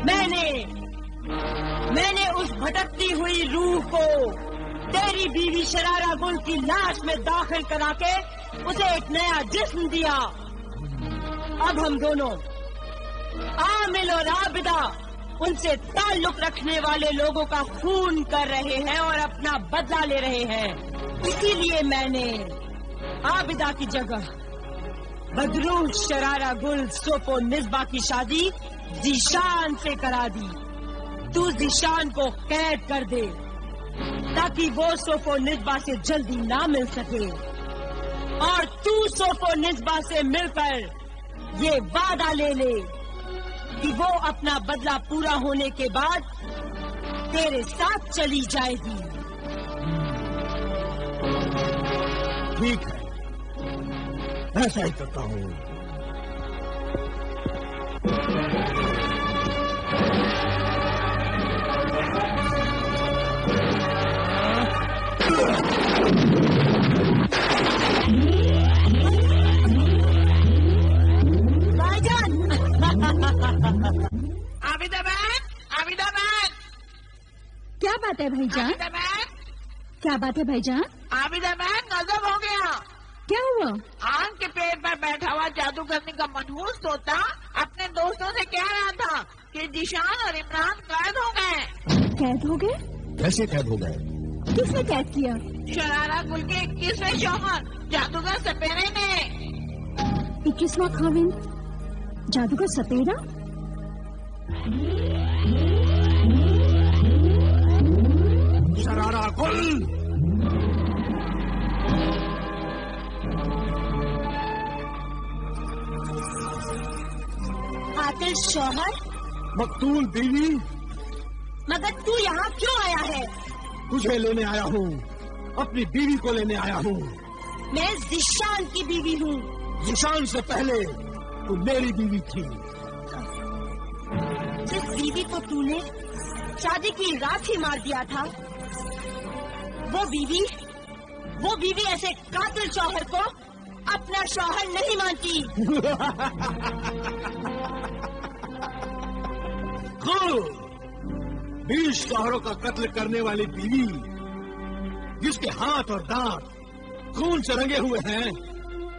میں نے اس بھٹکتی ہوئی روح کو تیری بیوی شرارہ گل کی لاش میں داخل کرا کے اسے ایک نیا جسم دیا. اب ہم دونوں عامل اور عابدہ ان سے تعلق رکھنے والے لوگوں کا خون کر رہے ہیں اور اپنا بدلہ لے رہے ہیں. اسی لیے میں نے عابدہ کی جگہ بدروح شرارہ گل سوپ و نسبہ کی شادی ذیشان سے کرا دی. تو ذیشان کو قید کر دے تاکہ وہ سوپ و نسبہ سے جلدی نہ مل سکے، اور تو سوپ و نسبہ سے مل کر یہ وعدہ لے لے کہ وہ اپنا بدلہ پورا ہونے کے بعد تیرے ساتھ چلی جائے گی. ٹھیک ہے، ایسا ہی کرتا ہوں. کیا بات ہے بھائی جان؟ کیا بات ہے بھائی جان؟ عابدہ بہن غضب ہو گیا. کیا ہوا؟ آم کے پیڑ پر بیٹھا ہوا جادوگرنی کا منحوس طوطا اپنے دوستوں سے کہہ رہا تھا کہ ذیشان اور عمران قید ہو گئے. قید ہو گئے؟ کیسے قید ہو گئے؟ کس نے قید کیا؟ شرارہ گل کے 21ویں شوہر جادوگر سپیرے نے. 21واں خاوند جادوگر سپیرا؟ شرارہ گل قاتل شوہر، مقتول بیوی، مگر تو یہاں کیوں آیا ہے؟ تجھے لینے آیا ہوں، اپنی بیوی کو لینے آیا ہوں. میں ذیشان کی بیوی ہوں. ذیشان سے پہلے تو میری بیوی تھی. جس بیوی کو تو نے شادی کی رات ہی مار دیا تھا، وہ بیوی ایسے قاتل شوہر کو اپنا شوہر نہیں مانتی. 20 شوہروں کا قتل کرنے والی بیوی جس کے ہاتھ اور دانت خون سے رنگے ہوئے ہیں،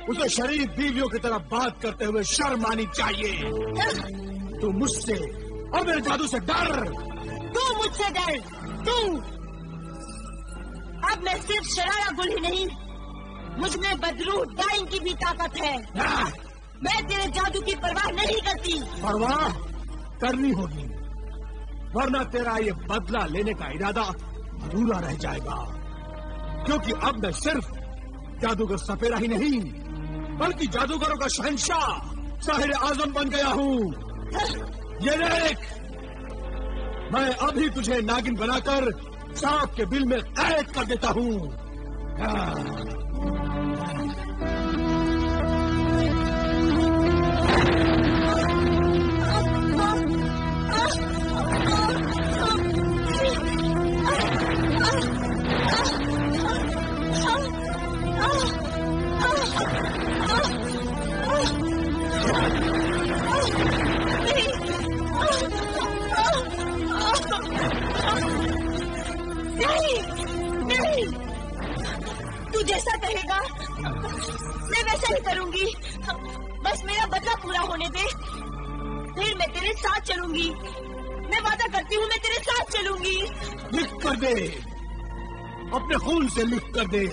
اسے شریف بیویوں کی طرح بات کرتے ہوئے شرم آنی چاہیے. تو مجھ سے اور میرے جادو سے ڈر. تو مجھ سے ڈر. تو اب میں صرف شرارہ گل ہی نہیں، مجھ میں بدروح ڈائن کی بھی طاقت ہے. میں تیرے جادو کی پرواہ نہیں کرتی. پرواہ کرنی ہوگی، ورنہ تیرا یہ بدلہ لینے کا ارادہ ادھورا رہ جائے گا. کیونکہ اب میں صرف جادوگر سپیرا ہی نہیں بلکہ جادوگروں کا شہنشاہ ساحر اعظم بن گیا ہوں. یہ دیکھ، میں ابھی تجھے ناگن بنا کر سانپ کے بل میں قید کر دیتا ہوں. نہیں، تو جیسا کہے گا میں ویسا ہی کروں گی. بس میرا بدلہ پورا ہونے دے، پھر میں تیرے ساتھ چلوں گی. میں وعدہ کرتی ہوں میں تیرے ساتھ چلوں گی. لکھ کر دے، اپنے خون سے لکھ کر دے.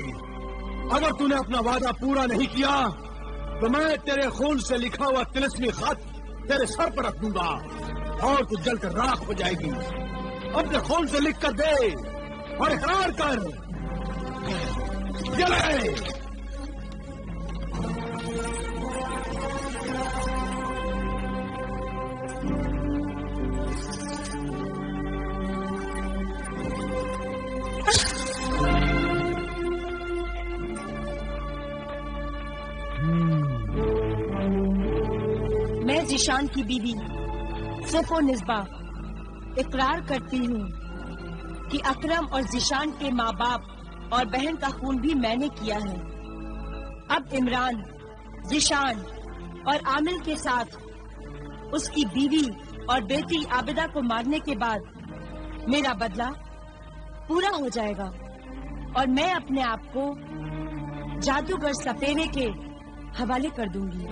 اگر تو نے اپنا وعدہ پورا نہیں کیا تو میں تیرے خون سے لکھا ہوا طلسمی خط تیرے سر پر رکھ دوں گا اور تو جل کر راکھ ہو جائے گی. اپنے خون سے لکھ کر دے اور اقرار کر. جلے. میں ذیشان کی بیوی سوف و نسبہ اقرار کرتی ہوں کہ اکرم اور ذیشان کے ماں باپ اور بہن کا خون بھی میں نے کیا ہے. اب عمران، ذیشان اور عامل کے ساتھ اس کی بیوی اور بیٹی عابدہ کو مارنے کے بعد میرا بدلہ پورا ہو جائے گا اور میں اپنے آپ کو جادوگر سپیرے کے حوالے کر دوں گی.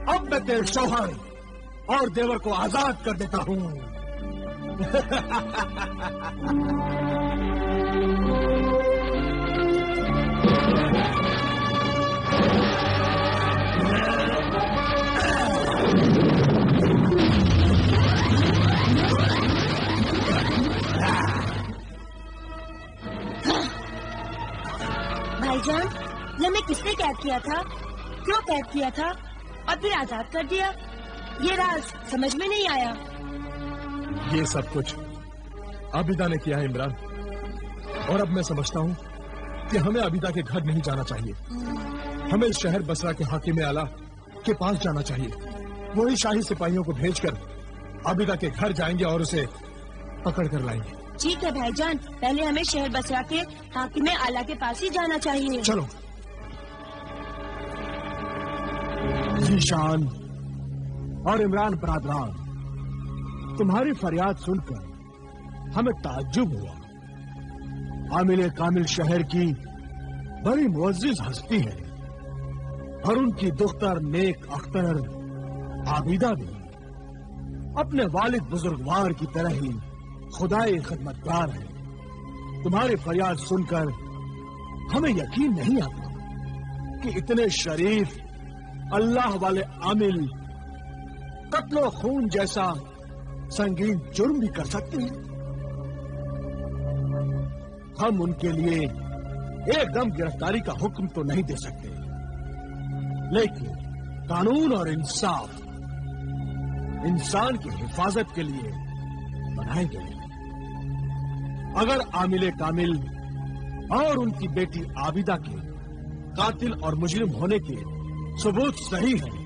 اب میں تیرے شوہر اور دیور کو آزاد کر دیتا ہوں. بھائی جان، ہمیں کس نے قید کیا تھا، کیوں قید کیا تھا اور پھر آزاد کر دیا؟ یہ راز سمجھ میں نہیں آیا. یہ سب کچھ عابدہ نے کیا ہے عمران، اور اب میں سمجھتا ہوں کہ ہمیں عابدہ کے گھر نہیں جانا چاہیے. ہمیں اس شہر بصرہ کے حاکم اعلیٰ کے پاس جانا چاہیے. وہی شاہی سپاہیوں کو بھیج کر عابدہ کے گھر جائیں گے اور اسے پکڑ کر لائیں گے. ٹھیک ہے بھائی جان، پہلے ہمیں شہر بصرہ کے حاکم اعلیٰ کے پاس ہی جانا چاہیے. چلو. ذیشان اور عمران برادران، تمہاری فریاد سن کر ہمیں تعجب ہوا. عامل کامل شہر کی بڑی معزز ہستی ہے اور ان کی دختر نیک اختر عابدہ بھی اپنے والد بزرگوار کی طرح ہی خدائی خدمتگار ہے. تمہاری فریاد سن کر ہمیں یقین نہیں آتا کہ اتنے شریف اللہ والے عامل قتل و خون جیسا سنگین جرم بھی کر سکتے ہیں. ہم ان کے لیے ایک دم گرفتاری کا حکم تو نہیں دے سکتے، لیکن قانون اور انصاف انسان کی حفاظت کے لیے بنائے گئے ہیں. اگر عامل کامل اور ان کی بیٹی عابدہ کے قاتل اور مجرم ہونے کے ثبوت صحیح ہے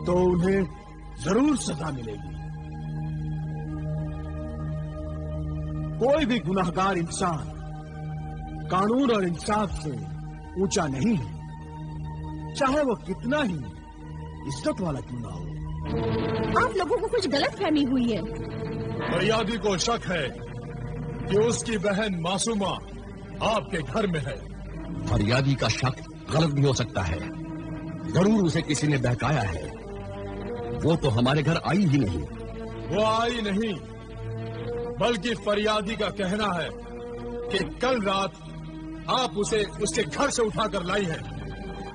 تو انہیں ضرور سزا ملے گی. کوئی بھی گناہگار انسان قانون اور انصاف سے اونچا نہیں ہے، چاہے وہ کتنا ہی عزت والا کیوں نہ ہو. آپ لوگوں کو کچھ غلط فہمی ہوئی ہے. فریادی کو شک ہے کہ اس کی بہن معصومہ آپ کے گھر میں ہے. فریادی کا شک غلط بھی ہو سکتا ہے، ضرور اسے کسی نے بہکایا ہے. وہ تو ہمارے گھر آئی ہی نہیں. وہ آئی نہیں، بلکہ فریادی کا کہنا ہے کہ کل رات آپ اسے اس کے گھر سے اٹھا کر لائی ہیں.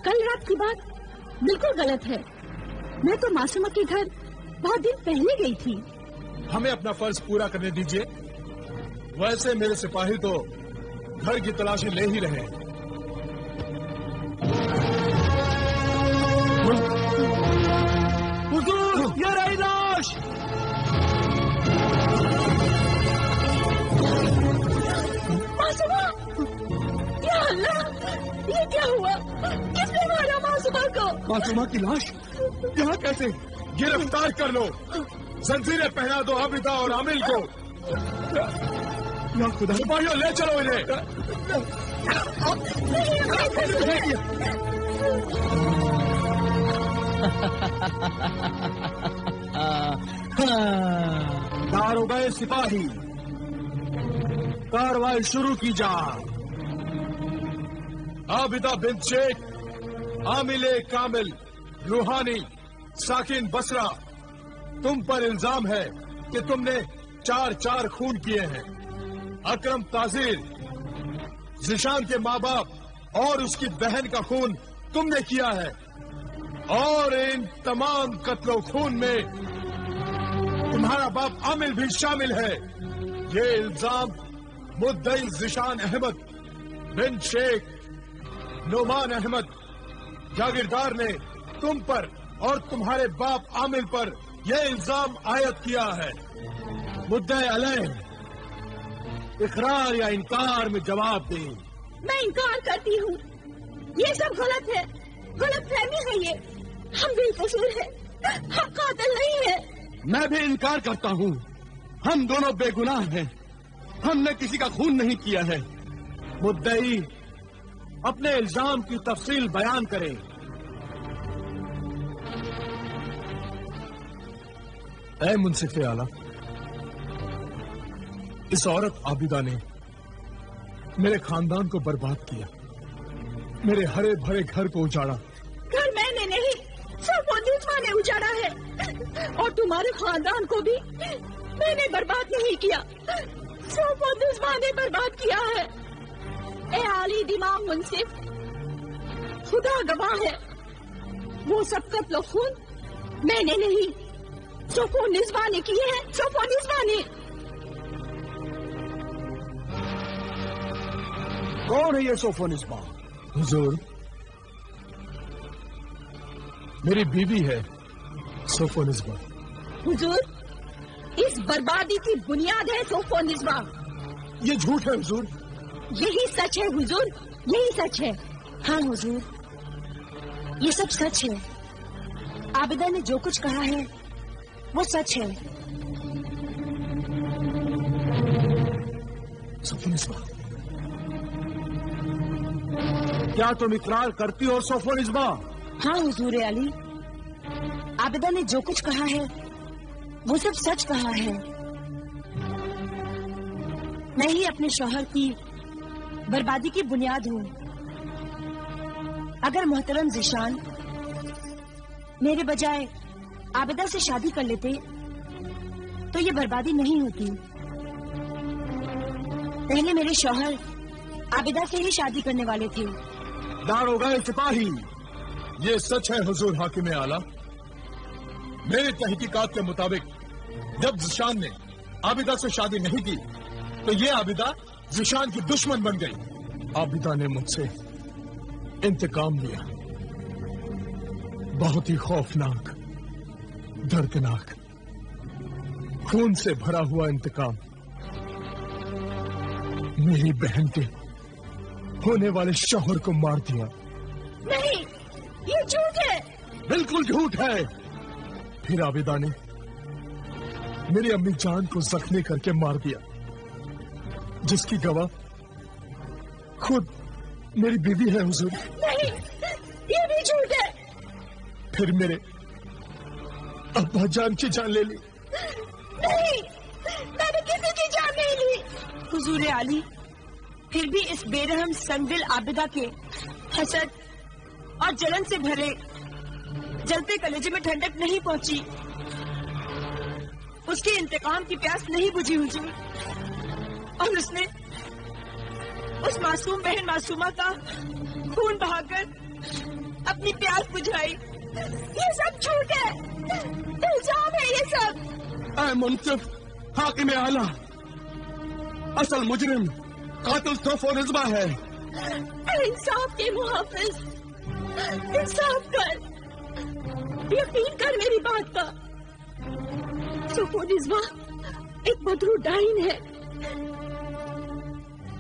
کل رات کی بات بالکل غلط ہے. میں تو معصومہ کے گھر بہت دن پہلے گئی تھی. ہمیں اپنا فرض پورا کرنے دیجیے. ویسے میرے سپاہی تو گھر کی تلاشی لے ہی رہے ہیں. حضور، یہ رہی لاش. معصومہ! یا اللہ، یہ کیا ہوا؟ کس نے مارا معصومہ کو؟ معصومہ کی لاش یہاں کیسے؟ گرفتار کر لو، زنجیریں پہنا دو عابدہ اور عامل کو. یا خدا، سپاہیوں لے چلو انہیں. داروغہ سپاہی، کارروائی شروع کی جائے. عابدہ بنت شیخ، عامل کامل روحانی ساکن بصرہ، تم پر الزام ہے کہ تم نے 4 خون کیے ہیں. اکرم تاذیر، ذیشان کے ماں باپ اور اس کی بہن کا خون تم نے کیا ہے، اور ان تمام قتل و خون میں تمہارا باپ عامل بھی شامل ہے. یہ الزام مدعی ذیشان احمد بن شیخ نعمان احمد جاگیردار نے تم پر اور تمہارے باپ عامل پر یہ الزام عائد کیا ہے. مدعی علیہ اقرار یا انکار میں جواب دیں. میں انکار کرتی ہوں. یہ سب غلط ہے، غلط فہمی ہے. یہ ہم بے قصور ہیں، ہم قاتل نہیں ہیں. میں بھی انکار کرتا ہوں. ہم دونوں بے گناہ ہیں. ہم نے کسی کا خون نہیں کیا ہے. مدعی اپنے الزام کی تفصیل بیان کرے. اے منصف اعلیٰ، اس عورت عابدہ نے میرے خاندان کو برباد کیا، میرے ہرے بھرے گھر کو اجاڑا. گھر میں نے نہیں، سب وہ نسواں نے اجاڑا ہے، اور تمہارے خاندان کو بھی میں نے برباد نہیں کیا، سب وہ نسواں نے برباد کیا ہے. اے عالی دماغ منصف، خدا گواہ ہے، وہ سب قتل و خون میں نے نہیں، سب وہ نسواں نے کیے ہیں، سب وہ نسواں نے. کون ہے یہ صوفو نسبہ؟ حضور، میری بیوی ہے صوفو نسبہ. حضور، اس بربادی کی بنیاد ہے صوفو نسبہ. یہ جھوٹ ہے حضور. یہی سچ ہے حضور، یہی سچ ہے. ہاں حضور، یہ سب سچ ہے. عابدہ نے جو کچھ کہا ہے وہ سچ ہے. صوفو نسبہ، کیا تم اقرار کرتی ہو صوفو نسبہ؟ ہاں حضور علی، عابدہ نے جو کچھ کہا ہے وہ سب سچ کہا ہے. میں ہی اپنے شوہر کی بربادی کی بنیاد ہوں. اگر محترم ذیشان میرے بجائے عابدہ سے شادی کر لیتے تو یہ بربادی نہیں ہوتی. پہلے میرے شوہر عابدہ سے ہی شادی کرنے والے تھے. داروغہ سپاہی، یہ سچ ہے حضور حاکم اعلیٰ. میری تحقیقات کے مطابق جب ذیشان نے عابدہ سے شادی نہیں کی تو یہ عابدہ ذیشان کی دشمن بن گئی. عابدہ نے مجھ سے انتقام لیا، بہت ہی خوفناک، دردناک، خون سے بھرا ہوا انتقام. میری بہن کے ہونے والے شوہر کو مار دیا. نہیں، یہ جھوٹ ہے. بالکل جھوٹ ہے. پھر عابدہ نے میری امی جان کو زخمی کر کے مار دیا، جس کی گواہ خود میری بیوی ہے حضور. نہیں، یہ بھی جھوٹ ہے. پھر میرے ابا جان کی جان لے لی. نہیں، میں نے کسی کی جان نہیں لی. حضور علی، پھر بھی اس بے رحم سنگدل عابدہ کے حسد اور جلن سے بھرے جلتے کلیجے میں ٹھنڈک نہیں پہنچی، اس کے انتقام کی پیاس نہیں بجھی حضور، اور اس نے اس معصوم بہن معصومہ کا خون بہا کر اپنی پیاس بجھائی. یہ سب جھوٹ ہے، الزام ہے یہ سب. اے منصف حاکم اعلیٰ، اصل مجرم قاتل صوفو نسبہ ہے. انصاف کے محافظ، انصاف کر، یقین کر میری بات کا. صوفو نسبہ ایک بدرو ڈائن ہے.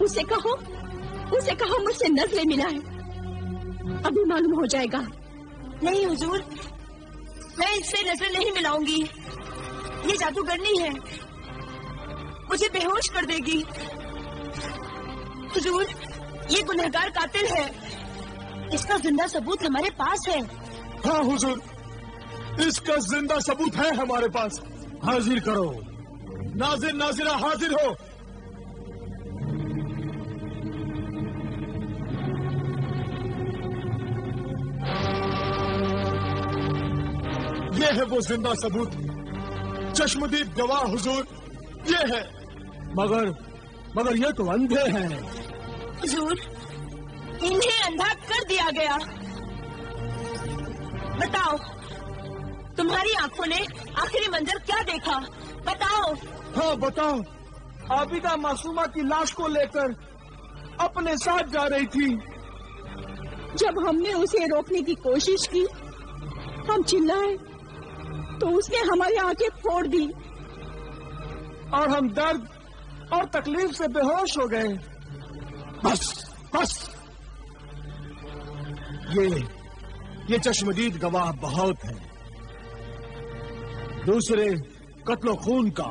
اسے کہو مجھ سے نظریں ملائے، ابھی معلوم ہو جائے گا. نہیں حضور، میں اس سے نظر نہیں ملاؤں گی. یہ جادوگرنی ہے، مجھے بے ہوش کر دے گی. حضور، یہ گنہگار قاتل ہے، اس کا زندہ ثبوت ہمارے پاس ہے. ہاں حضور، اس کا زندہ ثبوت ہے ہمارے پاس. حاضر کرو، ناظر ناظرہ حاضر ہو. یہ ہے وہ زندہ ثبوت، چشمدید گواہ حضور، یہ ہے. مگر یہ تو اندھے ہیں. حضور، انہیں اندھا کر دیا گیا. بتاؤ، تمہاری آنکھوں نے آخری منظر کیا دیکھا؟ بتاؤ. ہاں بتاؤ. عابدہ معصومہ کی لاش کو لے کر اپنے ساتھ جا رہی تھی. جب ہم نے اسے روکنے کی کوشش کی، ہم چلائے تو اس نے ہماری آنکھیں پھوڑ دی اور ہم درد اور تکلیف سے بے ہوش ہو گئے. بس یہ چشمدید گواہ بہت ہے. دوسرے قتل و خون کا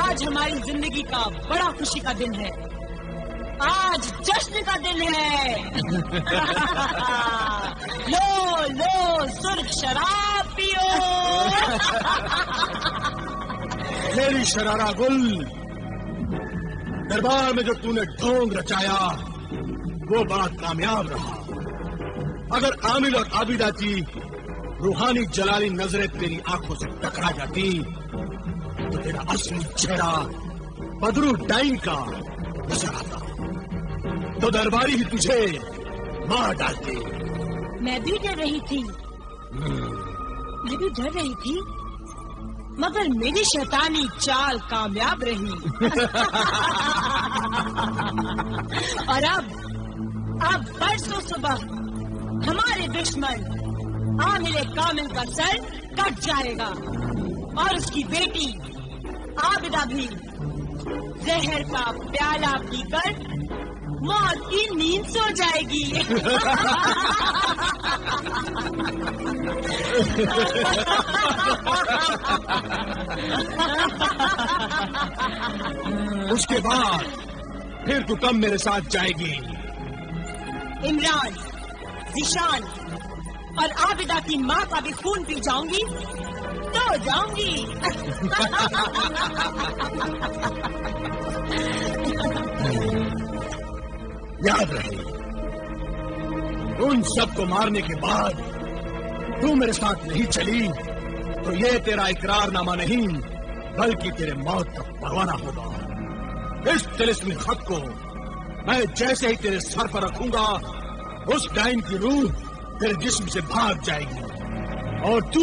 آج ہماری زندگی کا بڑا خوشی کا دن ہے، آج جشن کا دن ہے۔ لو لو سرخ شراب پیو۔ میری شرارہ گل، دربار میں جو تو نے ڈھونگ رچایا وہ بڑا کامیاب رہا۔ اگر عامل اور عابدہ کی روحانی جلالی نظریں تیری آنکھوں سے ٹکرا جاتی تو تیرا اصلی چہرہ بدرو ڈائن کا نظر آتا، تو درباری ہی تجھے مار ڈالتے۔ میں بھی ڈر رہی تھی، میں بھی ڈر رہی تھی، مگر میری شیطانی چال کامیاب رہی۔ اور اب پرسوں صبح ہمارے دشمن عامل کامل کا سر کٹ جائے گا اور اس کی بیٹی عابدہ بھی زہر کا پیالہ پی کر موت کی نیند سو جائے گی۔ اس کے بعد پھر تو کم میرے ساتھ جائے گی؟ عمران، ذیشان اور عابدہ کی ماں کا بھی خون پی جاؤں گی تو جاؤں گی۔ یاد رہے، ان سب کو مارنے کے بعد تو میرے ساتھ نہیں چلی تو یہ تیرا اقرار نامہ نہیں بلکہ تیرے موت کا پروانہ ہوگا۔ اس طلسمی خط کو میں جیسے ہی تیرے سر پر رکھوں گا اس ڈائن کی روح تیرے جسم سے بھاگ جائے گی اور تو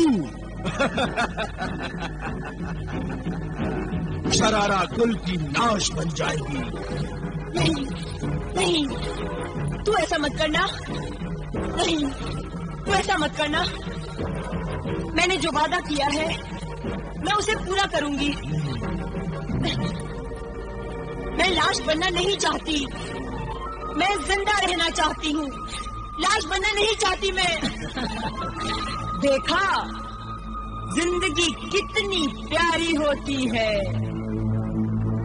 شرارہ گل کی ناش بن جائے گی۔ نہیں نہیں، تو ایسا مت کرنا، نہیں تو ایسا مت کرنا۔ میں نے جو وعدہ کیا ہے میں اسے پورا کروں گی۔ میں لاش بننا نہیں چاہتی، میں زندہ رہنا چاہتی ہوں، لاش بننا نہیں چاہتی میں۔ دیکھا زندگی کتنی پیاری ہوتی ہے،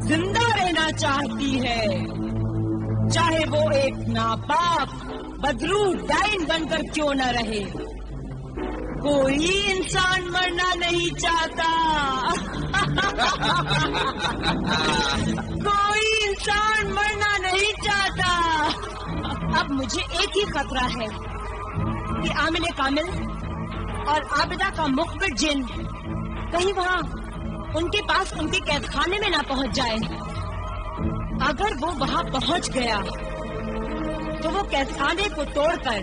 زندہ رہنا چاہتی ہے، چاہے وہ ایک ناپاک بدرو ڈائن بن کر کیوں نہ رہے۔ کوئی انسان مرنا نہیں چاہتا، کوئی انسان مرنا نہیں چاہتا۔ اب مجھے ایک ہی خطرہ ہے کہ عامل کامل اور عابدہ کا مخبر جن کہیں وہاں ان کے پاس ان کے قید خانے میں نہ پہنچ جائے۔ اگر وہ وہاں پہنچ گیا تو وہ قید خانے کو توڑ کر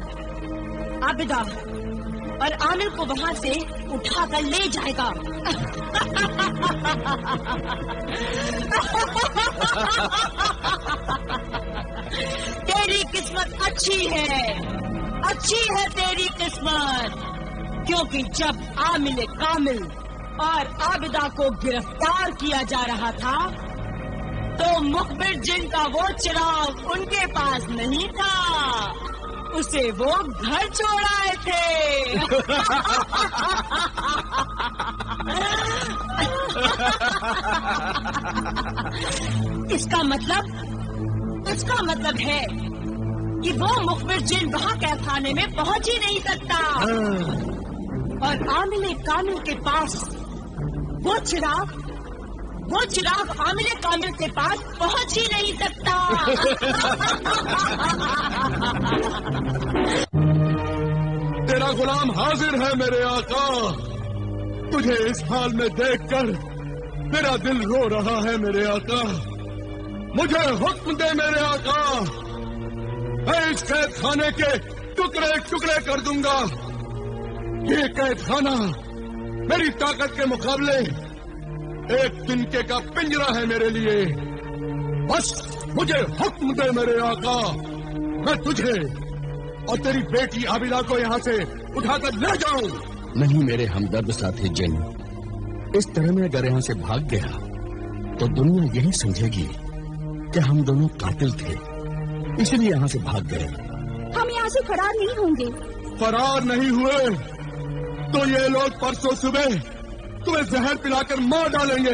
عابدہ اور عامل کو وہاں سے اٹھا کر لے جائے گا۔ تیری قسمت اچھی ہے، اچھی ہے تیری قسمت، کیونکہ جب عامل کامل اور عابدہ کو گرفتار کیا جا رہا تھا تو مخبر جن کا وہ چراغ ان کے پاس نہیں تھا، اسے وہ گھر چھوڑ آئے تھے۔ اس کا مطلب ہے کہ وہ مخبر جن وہاں قید خانے میں پہنچ ہی نہیں سکتا، اور عامل کامل کے پاس وہ چراغ عامل کامل کے پاس پہنچ ہی نہیں سکتا۔ تیرا غلام حاضر ہے میرے آقا، تجھے اس حال میں دیکھ کر میرا دل رو رہا ہے میرے آقا، مجھے حکم دے میرے آقا، میں اس قید خانے کے ٹکڑے ٹکڑے کر دوں گا۔ یہ قید خانہ میری طاقت کے مقابلے ایک تنکے کا پنجرا ہے میرے لیے، بس مجھے حکم دے میرے آقا، میں تجھے اور تیری بیٹی عابدہ کو یہاں سے اٹھا کر لے جاؤں۔ نہیں میرے ہمدرد ساتھی جن، اس طرح میں اگر یہاں سے بھاگ گیا تو دنیا یہی سمجھے گی کہ ہم دونوں قاتل تھے، اس لیے یہاں سے بھاگ گئے۔ ہم یہاں سے فرار نہیں ہوں گے۔ فرار نہیں ہوئے تو یہ لوگ پرسوں صبح تمہیں زہر پلا کر مار ڈالیں گے۔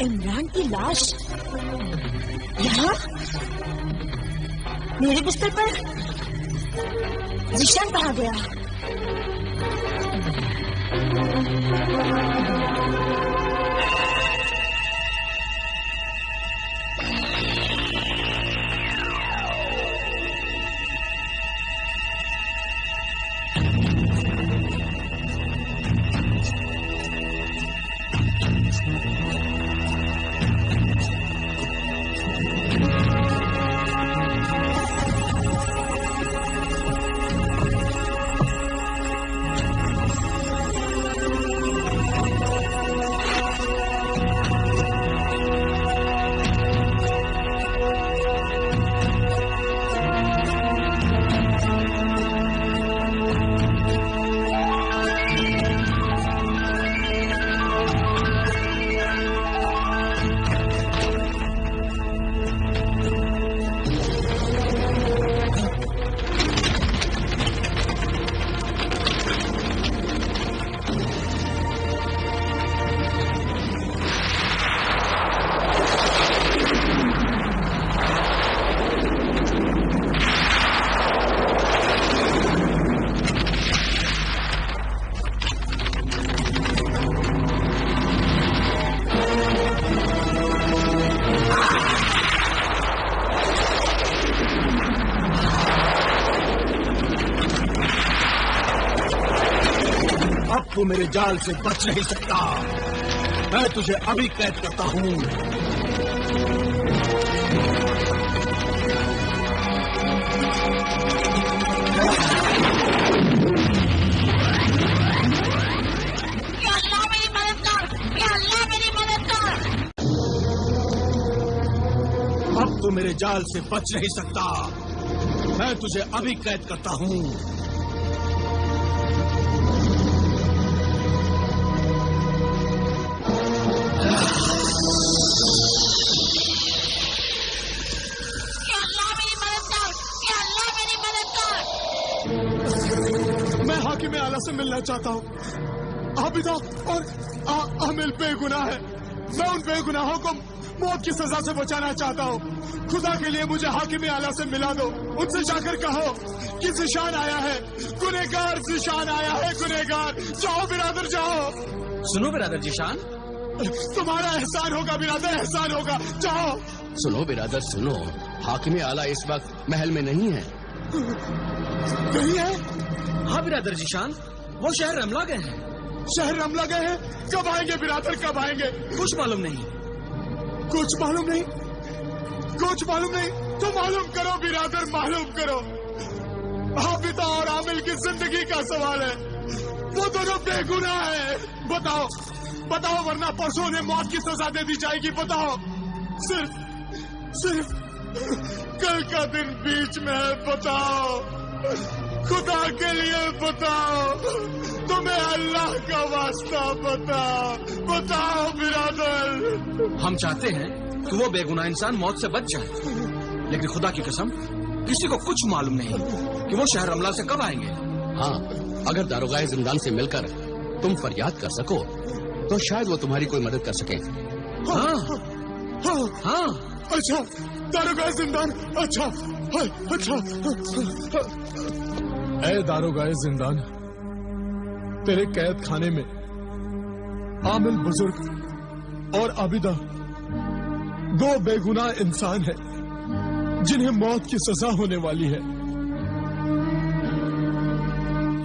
عمران کی لاش یہاں میرے بستر پر؟ ذیشان کہاں گیا؟ تو میرے جال سے بچ نہیں سکتا. میں تجھے ابھی قید کرتا ہوں. اللہ میری مدد کر، اللہ میری مدد کر. اب تو میرے جال سے بچ نہیں سکتا. میں تجھے ابھی قید کرتا ہوں. سے ملنا چاہتا ہوں. عابدہ اور عامل بے گناہ ہے. میں ان بے گناہوں کو موت کی سزا سے بچانا چاہتا ہوں. خدا کے لیے مجھے حاکم اعلیٰ سے ملا دو. ان سے جا کر کہو کہ ذیشان آیا ہے. گنہگار ذیشان آیا ہے. گنہگار. جاؤ برادر جاؤ. سنو برادر ذیشان، تمہارا احسان ہوگا برادر، احسان ہوگا. جاؤ. سنو برادر سنو، حاکم اعلیٰ اس وقت محل میں نہیں ہے. نہیں ہے؟ ہاں برادر ذیشان، وہ شہر رملہ گئے ہیں. شہر رملہ گئے ہیں؟ کب آئیں گے برادر، کب آئیں گے؟ کچھ معلوم نہیں. کچھ معلوم نہیں؟ کچھ معلوم نہیں تو معلوم کرو برادر، معلوم کرو. عابدہ اور عامل کی زندگی کا سوال ہے. وہ دونوں بے گناہ ہیں. بتاؤ بتاؤ، ورنہ پرسوں انہیں موت کی سزا دے دی جائے گی. بتاؤ. صرف کل کا دن بیچ میں ہے. بتاؤ خدا کے لیے، بتاؤ. تمہیں اللہ کا واسطہ بتاؤ برادر. ہم چاہتے ہیں کہ وہ بے گناہ انسان موت سے بچ جائے، لیکن خدا کی قسم کسی کو کچھ معلوم نہیں کہ وہ شہر رملہ سے کب آئیں گے. ہاں، اگر داروغہ زندان سے مل کر تم فریاد کر سکو تو شاید وہ تمہاری کوئی مدد کر سکے. ہاں ہاں ہاں. اچھا، داروغہ زندان. اچھا. اے داروغہ زندان، تیرے قید خانے میں عامل بزرگ اور عابدہ دو بے گناہ انسان ہیں جنہیں موت کی سزا ہونے والی ہے.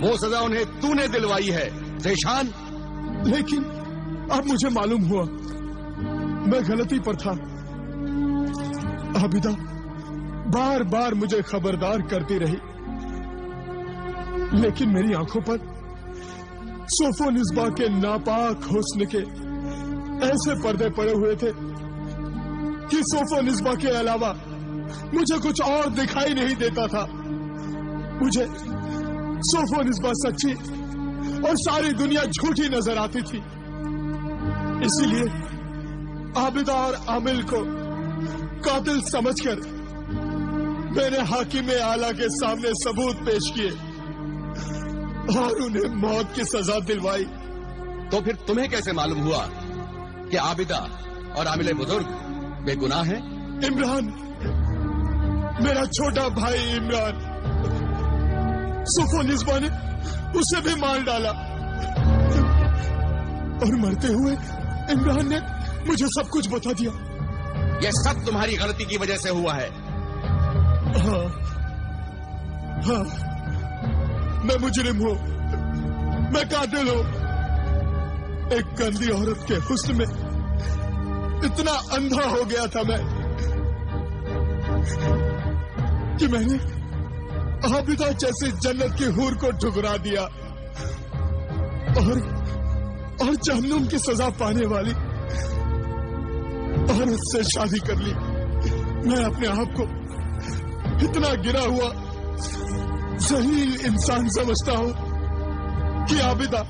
وہ سزا انہیں تو نے دلوائی ہے ذیشان. لیکن اب مجھے معلوم ہوا میں غلطی پر تھا. عابدہ بار بار مجھے خبردار کرتی رہی، لیکن میری آنکھوں پر سوفونزبا کے ناپاک حسن کے ایسے پردے پڑے ہوئے تھے کہ سوفونزبا کے علاوہ مجھے کچھ اور دکھائی نہیں دیتا تھا. مجھے سوفونزبا سچی اور ساری دنیا جھوٹی نظر آتی تھی. اسی لیے عابدہ اور عامل کو قاتل سمجھ کر میں نے حاکم اعلیٰ کے سامنے ثبوت پیش کیے اور انہیں موت کی سزا دلوائی تو پھر تمہیں کیسے معلوم ہوا کہ عابدہ اور عامل بزرگ بے گناہ ہیں؟ عمران، میرا چھوٹا بھائی عمران، صفو نسبہ نے اسے بھی مار ڈالا، اور مرتے ہوئے عمران نے مجھے سب کچھ بتا دیا۔ یہ سب تمہاری غلطی کی وجہ سے ہوا ہے۔ ہاں ہاں، میں مجرم ہوں، میں قاتل ہوں۔ ایک گندی عورت کے حسن میں اتنا اندھا ہو گیا تھا میں کہ میں نے عابدہ جیسے جنت کی حور کو ٹھکرا دیا اور جہنم کی سزا پانے والی عورت سے شادی کر لی۔ میں اپنے آپ کو اتنا گرا ہوا ذلیل انسان سمجھتا ہوں کہ عابدہ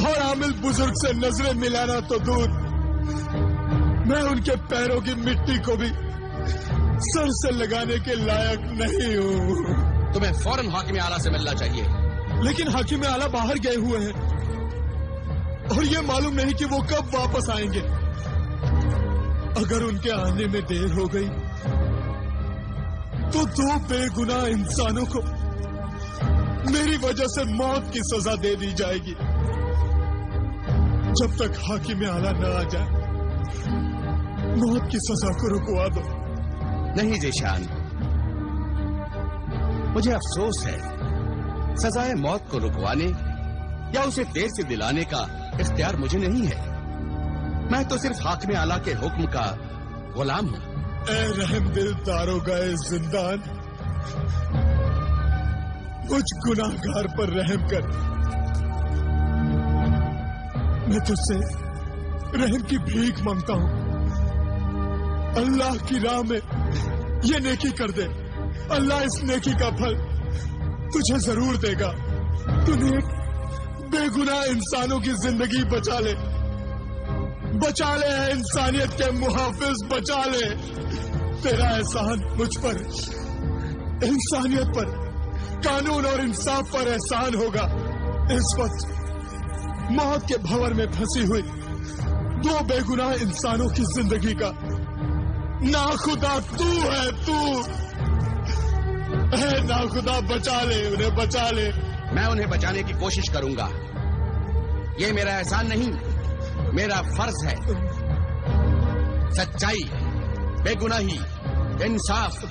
اور عامل بزرگ سے نظریں ملانا تو دور، میں ان کے پیروں کی مٹی کو بھی سر سے لگانے کے لائق نہیں ہوں۔ تمہیں فوراً حاکم اعلیٰ سے ملنا چاہیے۔ لیکن حاکم اعلیٰ باہر گئے ہوئے ہیں اور یہ معلوم نہیں کہ وہ کب واپس آئیں گے۔ اگر ان کے آنے میں دیر ہو گئی تو 2 بے گناہ انسانوں کو میری وجہ سے موت کی سزا دے دی جائے گی۔ جب تک حاکم اعلیٰ نہ آ جائے موت کی سزا کو رکوا دو۔ نہیں ذیشان، مجھے افسوس ہے، سزائے موت کو رکوانے یا اسے دیر سے دلانے کا اختیار مجھے نہیں ہے۔ میں تو صرف حاکم اعلیٰ کے حکم کا غلام ہوں۔ اے رحم دل داروغائے زندان، کچھ گناہگار پر رحم کر۔ میں تجھ سے رحم کی بھیک مانگتا ہوں، اللہ کی راہ میں یہ نیکی کر دے۔ اللہ اس نیکی کا پھل تجھے ضرور دے گا۔ تو نیک بے گناہ انسانوں کی زندگی بچا لے، بچا لے اے انسانیت کے محافظ، بچا لے۔ تیرا احسان مجھ پر، انسانیت پر، قانون اور انصاف پر احسان ہوگا۔ اس وقت موت کے بھنور میں پھنسی ہوئی 2 بے گناہ انسانوں کی زندگی کا ناخدا تو ہے، تو اے ناخدا، بچا لے انہیں، بچا لے۔ میں انہیں بچانے کی کوشش کروں گا، یہ میرا احسان نہیں، میرا فرض ہے۔ سچائی، بے گناہی، انصاف